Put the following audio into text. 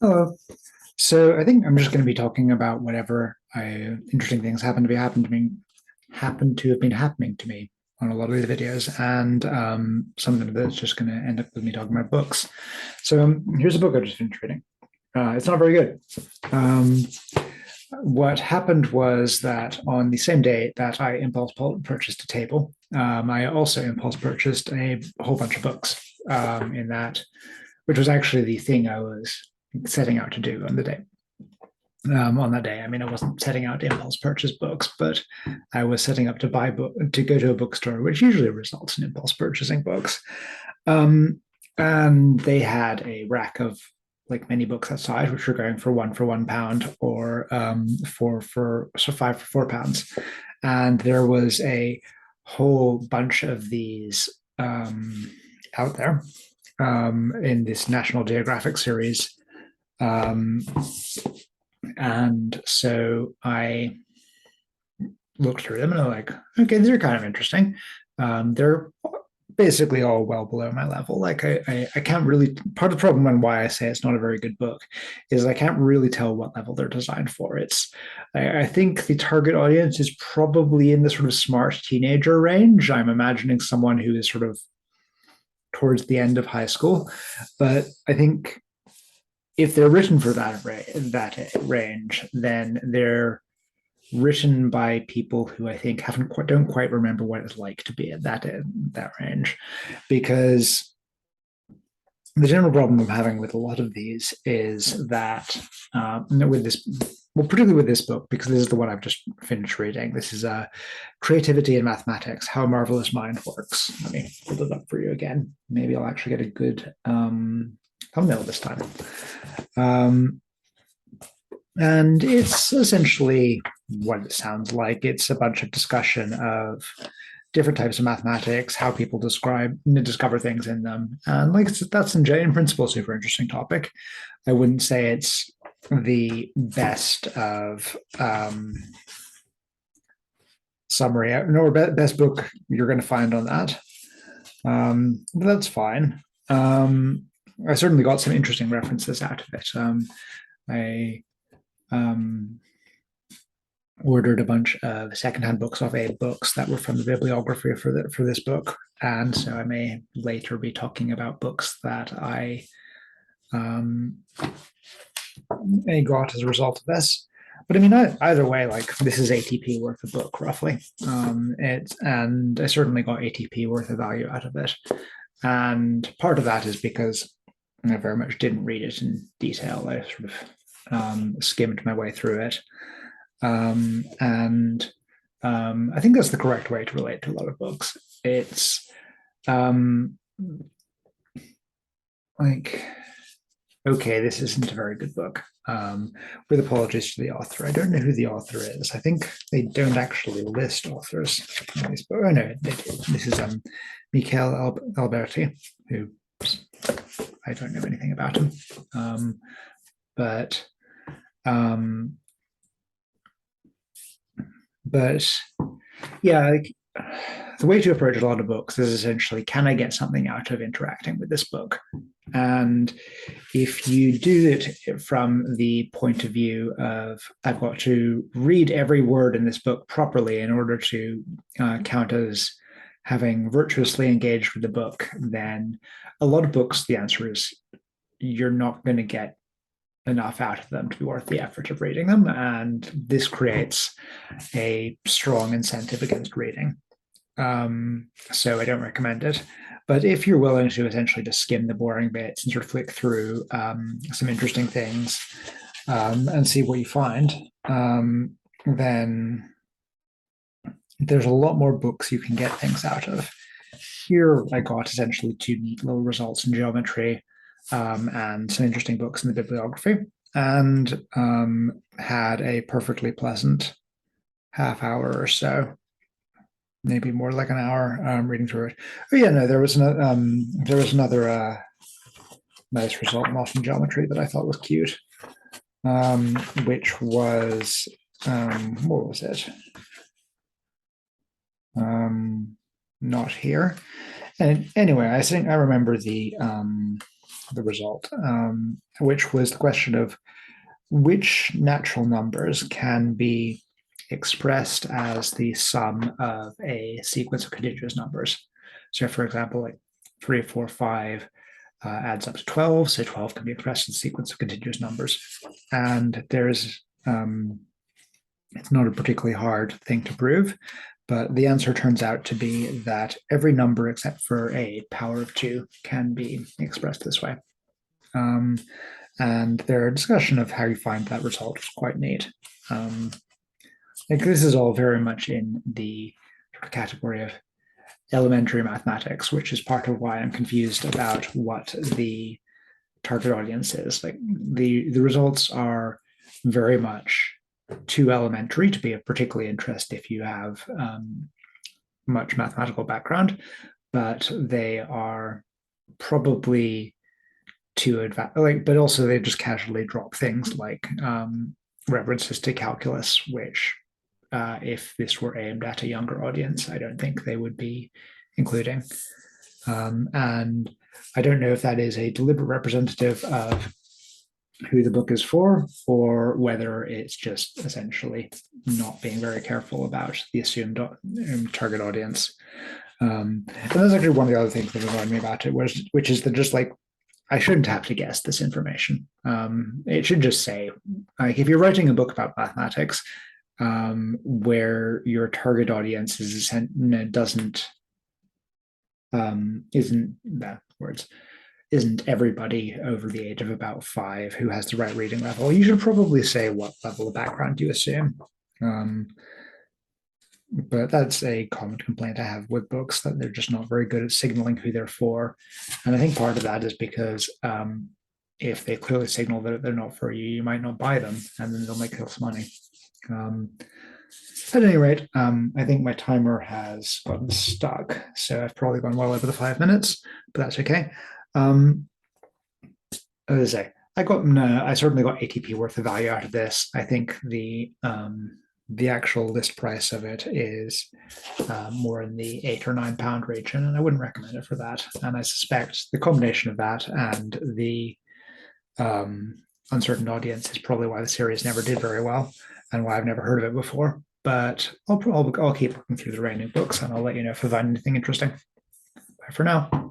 Hello. So I think I'm just going to be talking about whatever interesting things happen to have been happening to me on a lot of these videos, and some of that's just going to end up with me talking about books. So here's a book I just finished reading. It's not very good. Um, what happened was that on the same day that I impulse purchased a table, I also impulse purchased a whole bunch of books in that, which was actually the thing I was setting out to do on the day. On that day, I mean, I wasn't setting out to impulse purchase books, but I was setting up to go to a bookstore, which usually results in impulse purchasing books. Um, and they had a rack of like many books outside, which were going for £1 or so £5 for £4. And there was a whole bunch of these out there in this National Geographic series. And so I looked through them and I'm like, okay, these are kind of interesting. They're basically all well below my level. Like I can't really, part of the problem and why I say it's not a very good book is I can't really tell what level they're designed for. I think the target audience is probably in the sort of smart teenager range. I'm imagining someone who is sort of towards the end of high school, but I think if they're written for that range, then they're written by people who I think don't quite remember what it's like to be at that range, because the general problem I'm having with a lot of these is that with this, well, particularly with this book, because this is the one I've just finished reading. This is Creativity in Mathematics: How a Marvelous Mind Works. Let me hold it up for you again. Maybe I'll actually get a good thumbnail this time. And it's essentially what it sounds like. It's a bunch of discussion of different types of mathematics, how people discover things in them, and like that's in principle a super interesting topic. I wouldn't say it's the best of summary, nor best book you're going to find on that. But that's fine. I certainly got some interesting references out of it. I ordered a bunch of secondhand books off Abe Books that were from the bibliography for this book, and so I may later be talking about books that I got as a result of this. But I mean, either way, like this is ATP worth a book roughly. And I certainly got ATP worth of value out of it, and part of that is because I very much didn't read it in detail. I sort of skimmed my way through it. And I think that's the correct way to relate to a lot of books. It's like, okay, this isn't a very good book. With apologies to the author. I don't know who the author is. I think they don't actually list authors in this book. Oh, no, they do. This is Michele Alberti, who I don't know anything about him. But yeah, like, the way to approach a lot of books is essentially, can I get something out of interacting with this book? And if you do it from the point of view of, I've got to read every word in this book properly in order to count as having virtuously engaged with the book, then a lot of books, the answer is you're not going to get enough out of them to be worth the effort of reading them. And this creates a strong incentive against reading. So I don't recommend it. But if you're willing to essentially just skim the boring bits and sort of flick through some interesting things and see what you find, then there's a lot more books you can get things out of. Here I got essentially two neat little results in geometry and some interesting books in the bibliography, and had a perfectly pleasant half hour or so, maybe more like an hour reading through it. Oh yeah, no, there was another nice result, not in geometry, that I thought was cute, which was what was it? Not here. And anyway, I think I remember the the result, which was the question of which natural numbers can be expressed as the sum of a sequence of contiguous numbers. So, for example, like 3, 4, 5 adds up to 12. So 12 can be expressed as a sequence of contiguous numbers. And it's not a particularly hard thing to prove, but the answer turns out to be that every number except for a power of 2 can be expressed this way. And their discussion of how you find that result is quite neat. Like this is all very much in the category of elementary mathematics, which is part of why I'm confused about what the target audience is. Like the results are very much too elementary to be of particularly interest if you have much mathematical background, but they are probably too advanced. Like, but also they just casually drop things like references to calculus, which if this were aimed at a younger audience, I don't think they would be including. And I don't know if that is a deliberate representative of who the book is for, or whether it's just essentially not being very careful about the assumed target audience. And that's actually one of the other things that annoyed me about it, which is that just like I shouldn't have to guess this information. It should just say, like, if you're writing a book about mathematics, where your target audience isn't everybody over the age of about 5 who has the right reading level, you should probably say what level of background you assume. But that's a common complaint I have with books, that they're just not very good at signaling who they're for. And I think part of that is because if they clearly signal that they're not for you, you might not buy them, and then they'll make less money. At any rate, I think my timer has gotten stuck, so I've probably gone well over the 5 minutes, but that's okay. As I say, I certainly got ATP worth of value out of this. I think the actual list price of it is more in the £8 or £9 region, and I wouldn't recommend it for that. And I suspect the combination of that and the uncertain audience is probably why the series never did very well, and why I've never heard of it before. But I'll keep looking through the Rainu books, and I'll let you know if I find anything interesting. Bye for now.